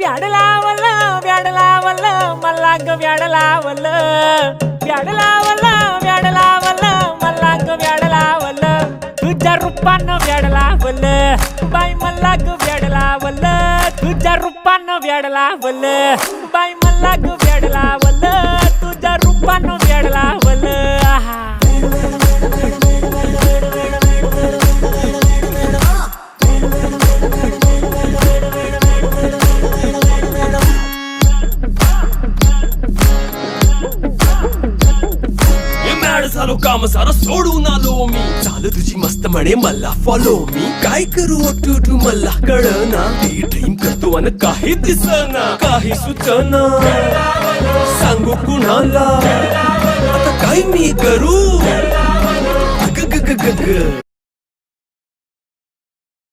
व्याड लावलं व्याड लावलं मला ग व्याड लावलं व्याड लावलं व्याड लावलं मला ग व्याड लावलं तुझ्या रूपानं व्याड लावलं बाई मला ग व्याड लावलं तुझ्या रूपानं व्याड लावलं बाई मला ग व्याड लावलं तुझ्या रूपानं व्याड लावलं आहा झालो काम सारं सोडून आलो मी चाल तुझी मस्त म्हणे मला फॉलो मी काय करू टू मला कळना ती ड्रीम करतो आणि काही दिसना काही सुचना सांगू कुणाला आता काय मी करू ग ग ग ग ग